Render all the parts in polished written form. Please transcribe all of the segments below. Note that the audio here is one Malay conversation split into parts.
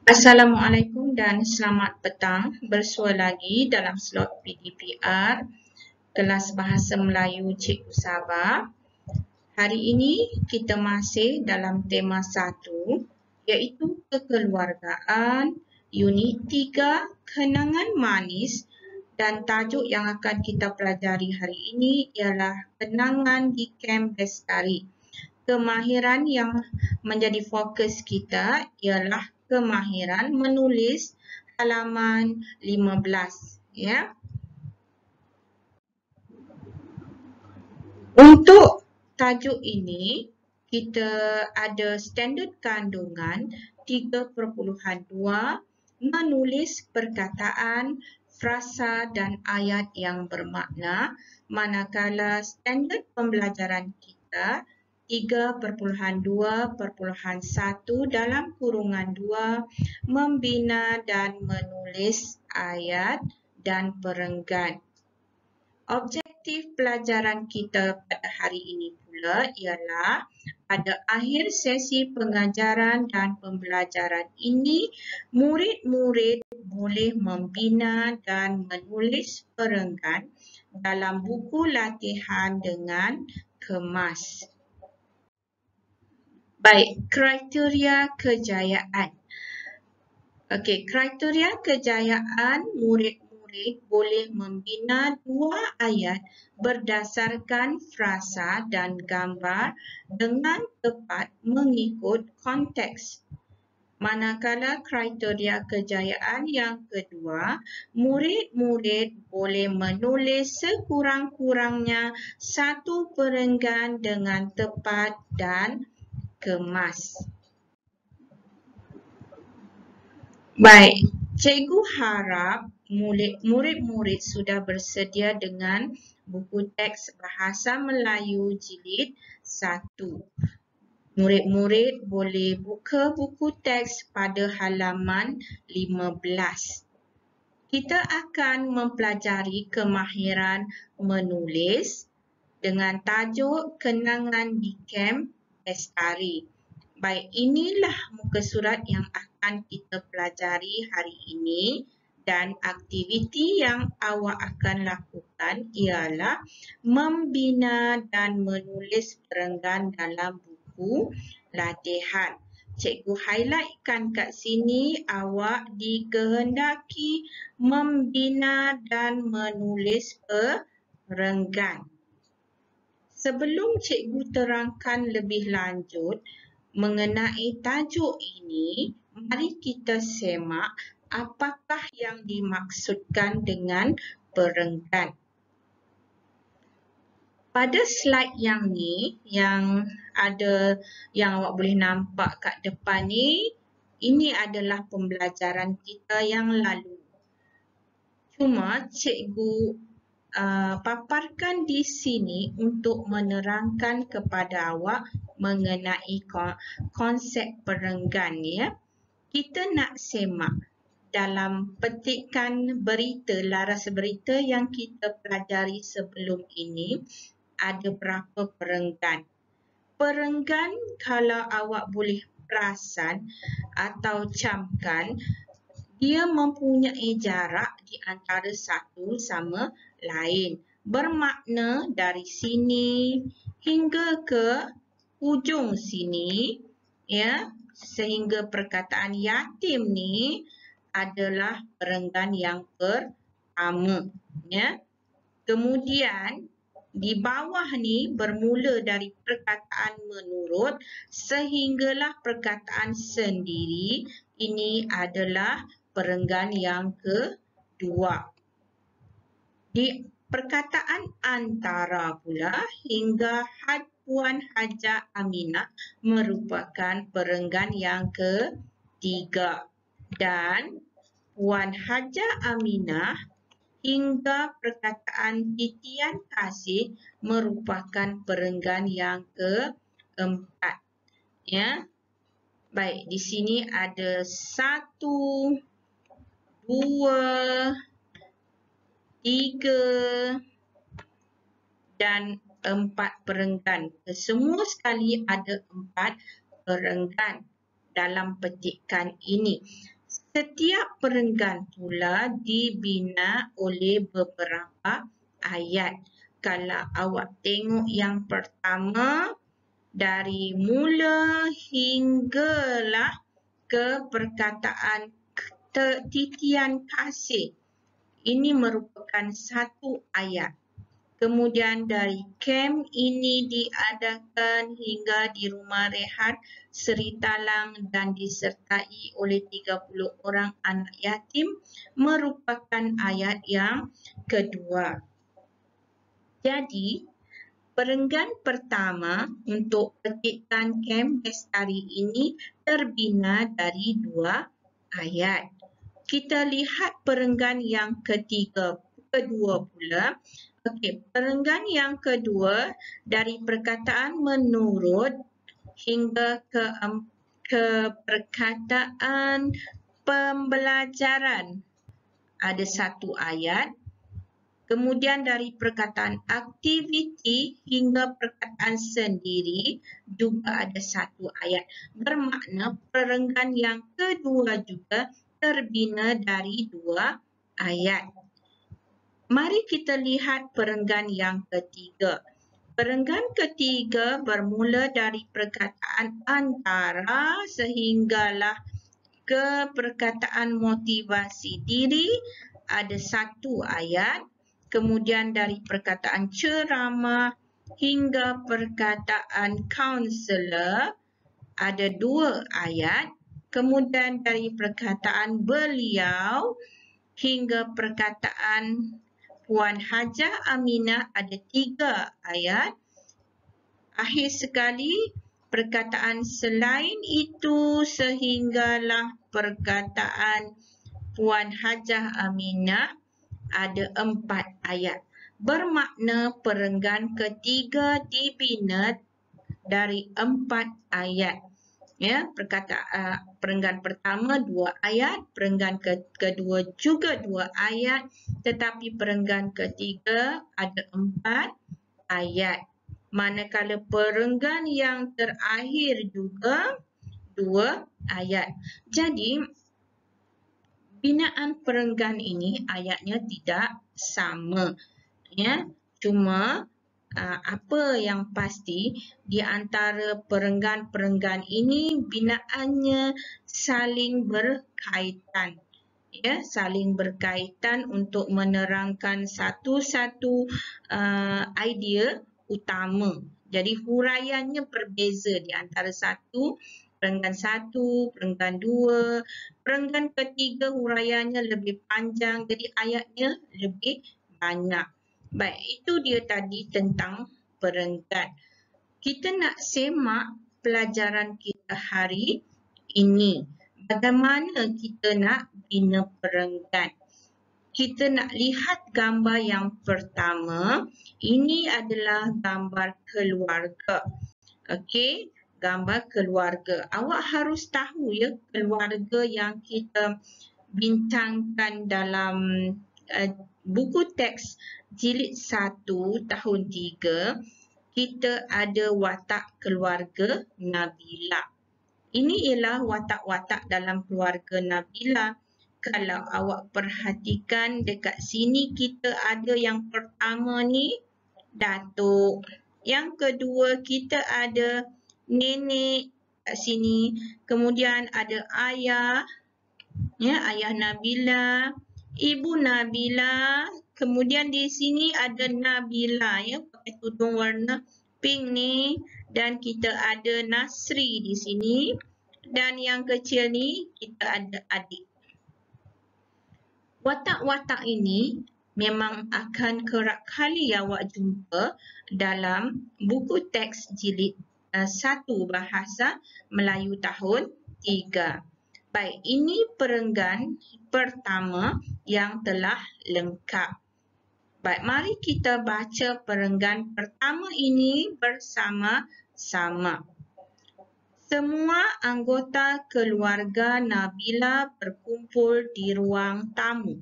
Assalamualaikum dan selamat petang. Bersua lagi dalam slot PDPR kelas Bahasa Melayu Cikgu Sabah. Hari ini kita masih dalam tema 1 iaitu kekeluargaan, unit 3 kenangan manis, dan tajuk yang akan kita pelajari hari ini ialah kenangan di Kem Bestari. Kemahiran yang menjadi fokus kita ialah kemahiran menulis halaman 15, ya. Untuk tajuk ini kita ada standard kandungan 3.2 menulis perkataan, frasa dan ayat yang bermakna, manakala standard pembelajaran kita 3.2.1 dalam kurungan 2 membina dan menulis ayat dan perenggan. Objektif pelajaran kita pada hari ini pula ialah pada akhir sesi pengajaran dan pembelajaran ini, murid-murid boleh membina dan menulis perenggan dalam buku latihan dengan kemas. Baik, kriteria kejayaan. Okey, kriteria kejayaan murid-murid boleh membina 2 ayat berdasarkan frasa dan gambar dengan tepat mengikut konteks. Manakala kriteria kejayaan yang kedua, murid-murid boleh menulis sekurang-kurangnya 1 perenggan dengan tepat dan kemas. Baik, cikgu harap murid-murid sudah bersedia dengan buku teks Bahasa Melayu jilid 1. Murid-murid boleh buka buku teks pada halaman 15. Kita akan mempelajari kemahiran menulis dengan tajuk kenangan di Kem Bestari. Baik, inilah muka surat yang akan kita pelajari hari ini dan aktiviti yang awak akan lakukan ialah membina dan menulis perenggan dalam buku latihan. Cikgu highlightkan kat sini awak dikehendaki membina dan menulis perenggan. Sebelum cikgu terangkan lebih lanjut mengenai tajuk ini, mari kita semak apakah yang dimaksudkan dengan perenggan. Pada slide yang ni, yang awak boleh nampak kat depan ni, ini adalah pembelajaran kita yang lalu. Cuma cikgu paparkan di sini untuk menerangkan kepada awak mengenai konsep perenggan, ya. Kita nak semak dalam petikan berita, laras berita yang kita pelajari sebelum ini, ada berapa perenggan. Perenggan kalau awak boleh perasan atau camkan, dia mempunyai jarak di antara satu sama lain. Bermakna dari sini hingga ke hujung sini, ya, sehingga perkataan yatim ni adalah perenggan yang pertama, ya. Kemudian di bawah ni bermula dari perkataan menurut sehinggalah perkataan sendiri. Ini adalah perenggan yang kedua. Di perkataan antara pula hingga Puan Hajah Aminah merupakan perenggan yang ketiga. Dan Puan Hajah Aminah hingga perkataan titian kasih merupakan perenggan yang keempat. Ya. Baik, di sini ada 1, 2, 3 dan 4 perenggan. Semua sekali ada 4 perenggan dalam petikan ini. Setiap perenggan pula dibina oleh beberapa ayat. Kalau awak tengok yang pertama, dari mula hinggalah ke perkataan titian kasih. Ini merupakan satu ayat. Kemudian dari kem ini diadakan hingga di rumah rehat Seri Talang dan disertai oleh 30 orang anak yatim merupakan ayat yang kedua. Jadi, perenggan pertama untuk petikan kem Bestari ini terbina dari 2 ayat. Kita lihat perenggan yang kedua pula. Okey, perenggan yang kedua dari perkataan menurut hingga ke perkataan pembelajaran ada satu ayat. Kemudian dari perkataan aktiviti hingga perkataan sendiri juga ada satu ayat. Bermakna perenggan yang kedua juga terbina dari 2 ayat. Mari kita lihat perenggan yang ketiga. Perenggan ketiga bermula dari perkataan antara sehinggalah ke perkataan motivasi diri ada satu ayat. Kemudian dari perkataan ceramah hingga perkataan kaunselor ada 2 ayat. Kemudian dari perkataan beliau hingga perkataan Puan Hajah Aminah ada 3 ayat. Akhir sekali, perkataan selain itu sehinggalah perkataan Puan Hajah Aminah ada 4 ayat. Bermakna perenggan ketiga dibina dari 4 ayat. Ya, perenggan pertama 2 ayat, perenggan kedua juga 2 ayat, tetapi perenggan ketiga ada 4 ayat. Manakala perenggan yang terakhir juga 2 ayat. Jadi, binaan perenggan ini ayatnya tidak sama. Ya, cuma apa yang pasti di antara perenggan-perenggan ini binaannya saling berkaitan. Ya, saling berkaitan untuk menerangkan satu-satu idea utama. Jadi huraiannya berbeza di antara perenggan 1, perenggan 2, perenggan ketiga huraiannya lebih panjang, jadi ayatnya lebih banyak. Baik, itu dia tadi tentang perenggan. Kita nak semak pelajaran kita hari ini. Bagaimana kita nak bina perenggan? Kita nak lihat gambar yang pertama. Ini adalah gambar keluarga. Okey, gambar keluarga. Awak harus tahu ya, keluarga yang kita bincangkan dalam buku teks jilid 1 tahun 3, kita ada watak keluarga Nabila. Ini ialah watak-watak dalam keluarga Nabila. Kalau awak perhatikan dekat sini kita ada yang pertama ni datuk. Yang kedua kita ada nenek kat sini. Kemudian ada ayah, ya, ayah Nabila, ibu Nabila. Kemudian di sini ada Nabila, ya, pakai tudung warna pink ni, dan kita ada Nasri di sini, dan yang kecil ni kita ada adik. Watak-watak ini memang akan kerap kali awak jumpa dalam buku teks jilid 1 Bahasa Melayu tahun 3. Baik, ini perenggan pertama yang telah lengkap. Baik, mari kita baca perenggan pertama ini bersama-sama. Semua anggota keluarga Nabila berkumpul di ruang tamu.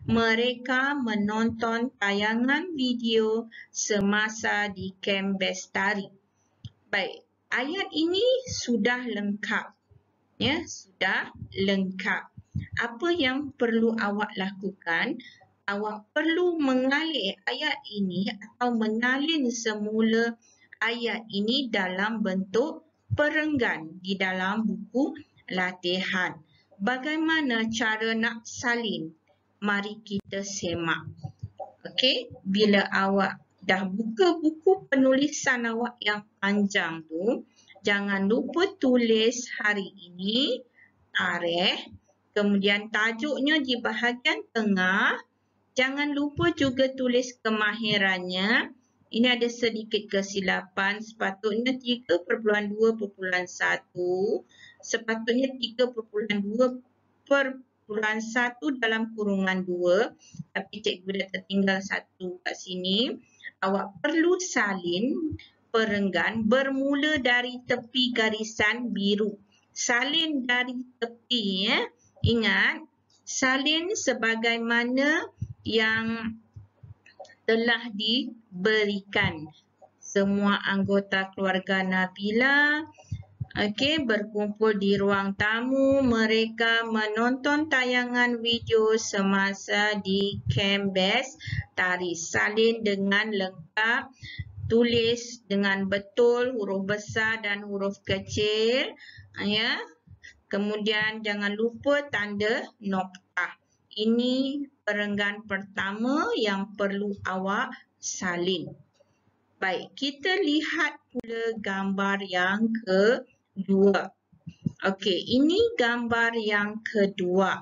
Mereka menonton tayangan video semasa di kem Bestari. Baik, ayat ini sudah lengkap. Ya, sudah lengkap. Apa yang perlu awak lakukan? Awak perlu mengalih ayat ini atau menalin semula ayat ini dalam bentuk perenggan di dalam buku latihan. Bagaimana cara nak salin? Mari kita semak. Okey, bila awak dah buka buku penulisan awak yang panjang tu, jangan lupa tulis hari ini, tarikh, kemudian tajuknya di bahagian tengah. Jangan lupa juga tulis kemahirannya. Ini ada sedikit kesilapan, sepatutnya 3.2.1, sepatutnya 3.2.1 dalam kurungan 2, tapi cikgu dah tertinggal satu kat sini. Awak perlu salin perenggan bermula dari tepi garisan biru. Salin dari tepi, ya. Ingat, salin sebagaimana yang telah diberikan. Semua anggota keluarga Nabila berkumpul di ruang tamu. Mereka menonton tayangan video semasa di Camp Best Tari. Salin dengan lengkap, tulis dengan betul huruf besar dan huruf kecil, ya. Kemudian jangan lupa tanda noktah. Ini perenggan pertama yang perlu awak salin. Baik, kita lihat pula gambar yang kedua. Okey, ini gambar yang kedua.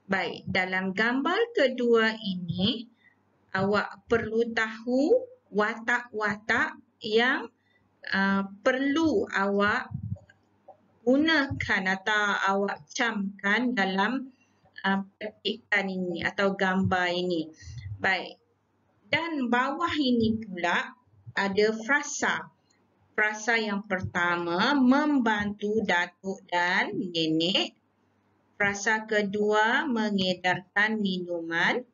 Baik, dalam gambar kedua ini, awak perlu tahu watak-watak yang perlu awak gunakan atau awak camkan dalam petikan ini atau gambar ini. Baik. Dan bawah ini pula ada frasa. Frasa yang pertama, membantu datuk dan nenek. Frasa kedua, mengedarkan minuman.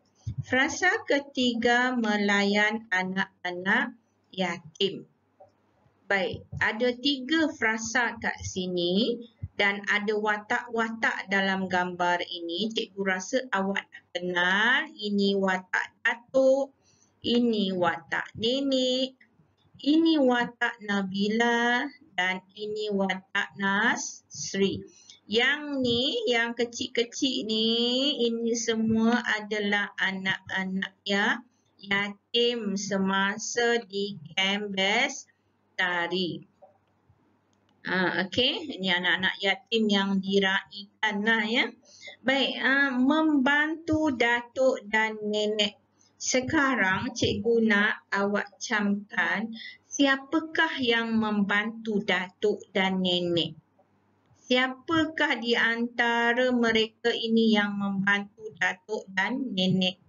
Frasa ketiga, melayan anak-anak yatim. Baik, ada 3 frasa kat sini. Dan ada watak-watak dalam gambar ini. Cikgu rasa awak dah kenal. Ini watak datuk. Ini watak nenek. Ini watak Nabila. Dan ini watak Nasri. Yang ni, yang kecil-kecil ni, ini semua adalah anak-anak yatim semasa di Camp Best Tari. Okey, ini anak-anak yatim yang diraikan lah, ya. Baik, membantu datuk dan nenek. Sekarang cikgu nak awak camkan siapakah yang membantu datuk dan nenek. Siapakah di antara mereka ini yang membantu datuk dan nenek?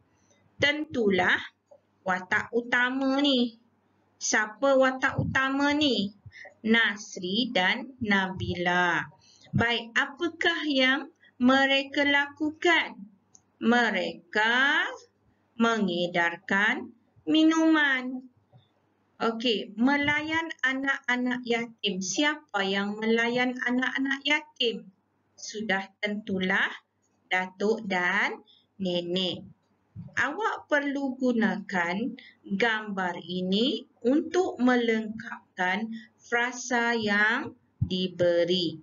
Tentulah watak utama ni. Siapa watak utama ni? Nasri dan Nabila. Baik, apakah yang mereka lakukan? Mereka mengedarkan minuman. Okey, melayan anak-anak yatim. Siapa yang melayan anak-anak yatim? Sudah tentulah datuk dan nenek. Awak perlu gunakan gambar ini untuk melengkapkan frasa yang diberi.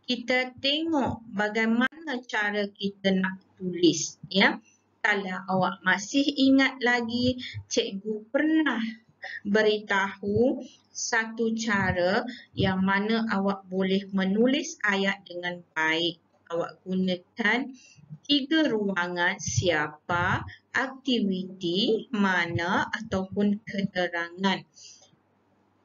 Kita tengok bagaimana cara kita nak tulis, ya. Kalau awak masih ingat lagi, cikgu pernah beritahu satu cara yang mana awak boleh menulis ayat dengan baik. Awak gunakan 3 ruangan siapa, aktiviti, mana ataupun keterangan.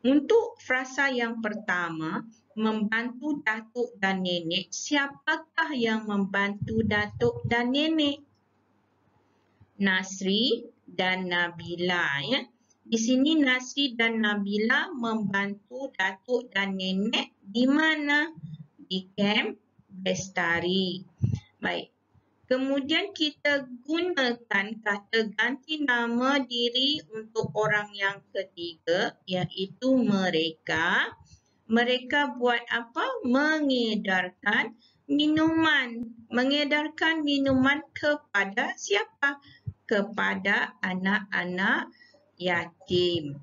Untuk frasa yang pertama, membantu datuk dan nenek. Siapakah yang membantu datuk dan nenek? Nasri dan Nabila, ya. Di sini Nasri dan Nabila membantu datuk dan nenek di mana? Di Camp Best Tari. Baik. Kemudian kita gunakan kata ganti nama diri untuk orang yang ketiga, iaitu mereka. Mereka buat apa? Mengedarkan minuman. Mengedarkan minuman kepada siapa? Kepada anak-anak yatim.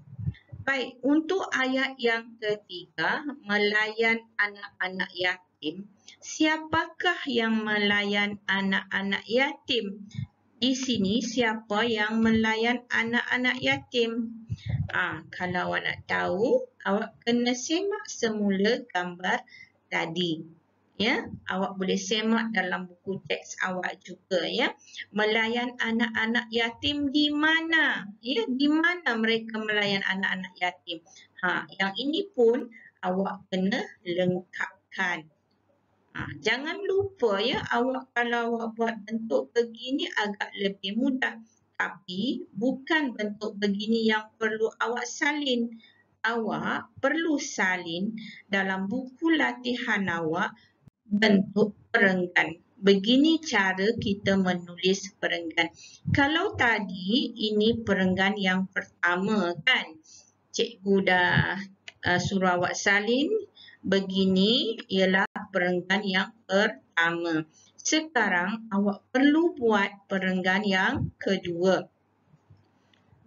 Baik, untuk ayat yang ketiga, melayan anak-anak yatim. Siapakah yang melayan anak-anak yatim? Di sini siapa yang melayan anak-anak yatim? Kalau awak nak tahu, awak kena semak semula gambar tadi. Ya, awak boleh semak dalam buku teks awak juga ya. Melayan anak-anak yatim di mana? Ya, di mana mereka melayan anak-anak yatim? Yang ini pun awak kena lengkapkan. Jangan lupa ya, awak kalau awak buat bentuk begini agak lebih mudah. Tapi bukan bentuk begini yang perlu awak salin. Awak perlu salin dalam buku latihan awak bentuk perenggan. Begini cara kita menulis perenggan. Kalau tadi ini perenggan yang pertama kan. Cikgu dah suruh awak salin. Begini ialah perenggan yang pertama. Sekarang awak perlu buat perenggan yang kedua.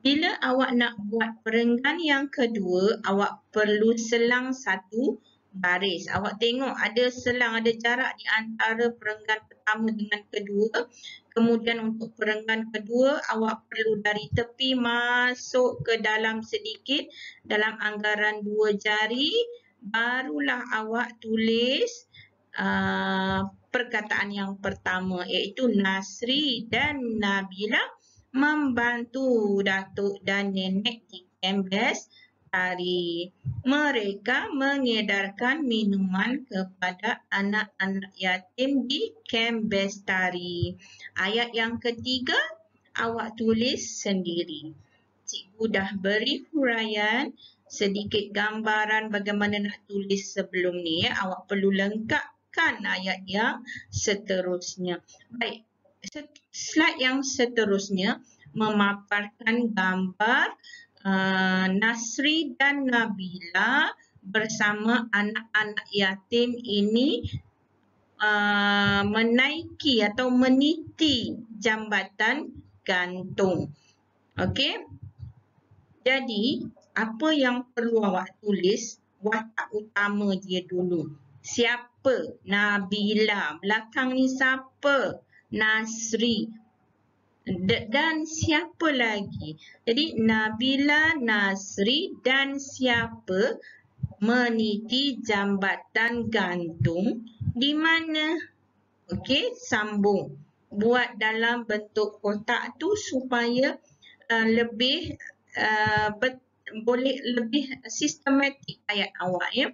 Bila awak nak buat perenggan yang kedua, awak perlu selang satu baris. Awak tengok ada selang, ada jarak di antara perenggan pertama dengan kedua. Kemudian untuk perenggan kedua, awak perlu dari tepi masuk ke dalam sedikit dalam anggaran 2 jari. Barulah awak tulis perkataan yang pertama iaitu Nasri dan Nabila membantu datuk dan nenek di kembes tari. Mereka mengedarkan minuman kepada anak-anak yatim di kembes tari. Ayat yang ketiga, awak tulis sendiri. Cikgu dah beri huraian sedikit gambaran bagaimana nak tulis sebelum ni. Awak perlu lengkapkan ayat yang seterusnya. Baik. Slide yang seterusnya memaparkan gambar Nasri dan Nabila bersama anak-anak yatim ini menaiki atau meniti jambatan gantung. Okey. Jadi, apa yang perlu awak tulis? Watak utama dia dulu. Siapa? Nabila. Belakang ni siapa? Nasri. Dan siapa lagi? Jadi Nabila, Nasri dan siapa meniti jambatan gantung di mana? Okey, sambung. Buat dalam bentuk kotak tu supaya lebih boleh lebih sistematik ayat awak ya.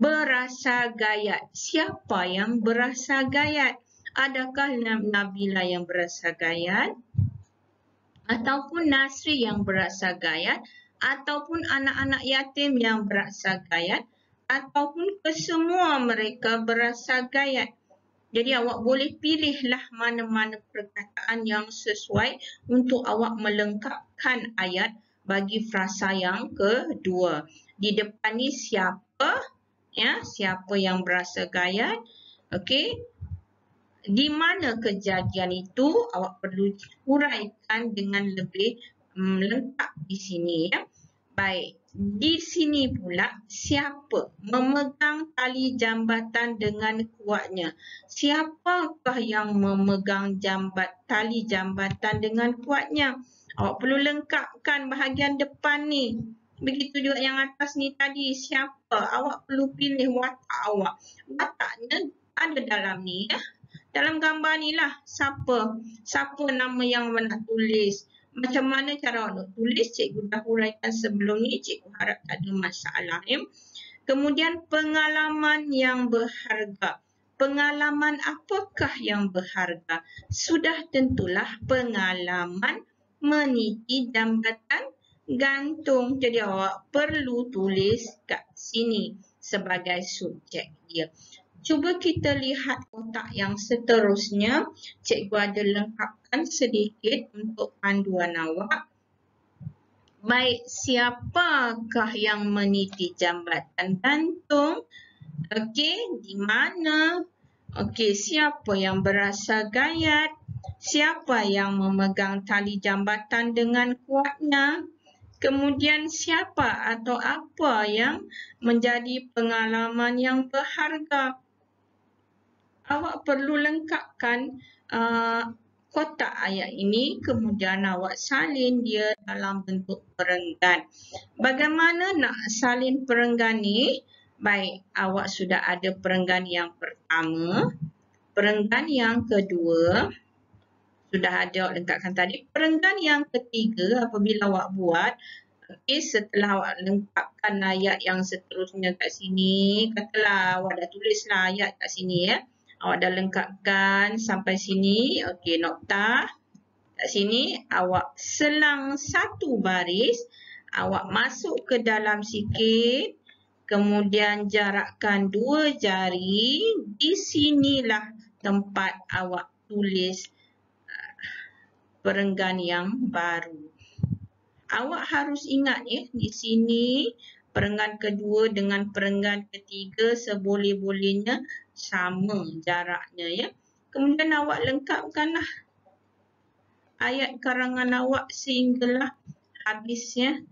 Berasa gayat. Siapa yang berasa gayat? Adakah Nabila yang berasa gayat? Ataupun Nasri yang berasa gayat? Ataupun anak-anak yatim yang berasa gayat? Ataupun kesemua mereka berasa gayat? Jadi awak boleh pilihlah mana-mana perkataan yang sesuai untuk awak melengkapkan ayat bagi frasa yang kedua. Di depan ni siapa? Ya, siapa yang berasa gayat? Okey. Di mana kejadian itu awak perlu huraikan dengan lebih lengkap di sini ya. Baik, di sini pula siapa memegang tali jambatan dengan kuatnya? Siapakah yang memegang tali jambatan dengan kuatnya? Awak perlu lengkapkan bahagian depan ni. Begitu juga yang atas ni tadi, siapa? Awak perlu pilih watak awak. Wataknya ada dalam ni ya. Dalam gambar ni lah, siapa? Siapa nama yang nak tulis? Macam mana cara awak nak tulis? Cikgu dah huraikan sebelum ni. Cikgu harap tak ada masalah. Ya? Kemudian pengalaman yang berharga. Pengalaman apakah yang berharga? Sudah tentulah pengalaman meniti jambatan gantung. Jadi awak perlu tulis kat sini sebagai subjek dia. Cuba kita lihat kotak yang seterusnya. Cikgu ada lengkapkan sedikit untuk panduan awak. Baik, siapakah yang meniti jambatan gantung? Okey, di mana? Okey, siapa yang berasa gayat? Siapa yang memegang tali jambatan dengan kuatnya? Kemudian siapa atau apa yang menjadi pengalaman yang berharga? Awak perlu lengkapkan kotak ayat ini, kemudian awak salin dia dalam bentuk perenggan. Bagaimana nak salin perenggan ni? Baik, awak sudah ada perenggan yang pertama, perenggan yang kedua, sudah ada awak lengkapkan tadi. Perenggan yang ketiga apabila awak buat, okey, setelah awak lengkapkan ayat yang seterusnya kat sini, katalah awak dah tulislah ayat kat sini ya. Awak dah lengkapkan sampai sini, okey, noktah. Kat sini awak selang satu baris, awak masuk ke dalam sikit, kemudian jarakkan 2 jari, di sinilah tempat awak tulis perenggan yang baru. Awak harus ingat ya, di sini perenggan kedua dengan perenggan ketiga seboleh-bolehnya sama jaraknya ya. Kemudian awak lengkapkanlah ayat karangan awak sehinggalah habis ya.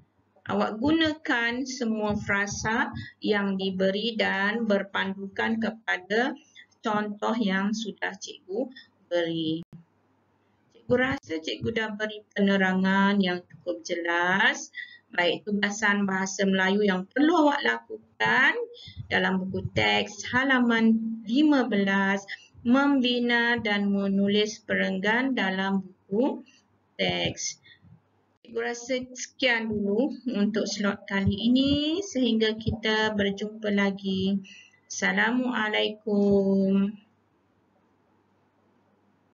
Awak gunakan semua frasa yang diberi dan berpandukan kepada contoh yang sudah cikgu beri. Cikgu rasa cikgu dah beri penerangan yang cukup jelas. Baik, tugasan bahasa Melayu yang perlu awak lakukan dalam buku teks halaman 15, membina dan menulis perenggan dalam buku teks. Cikgu rasa sekian dulu untuk slot kali ini sehingga kita berjumpa lagi. Assalamualaikum.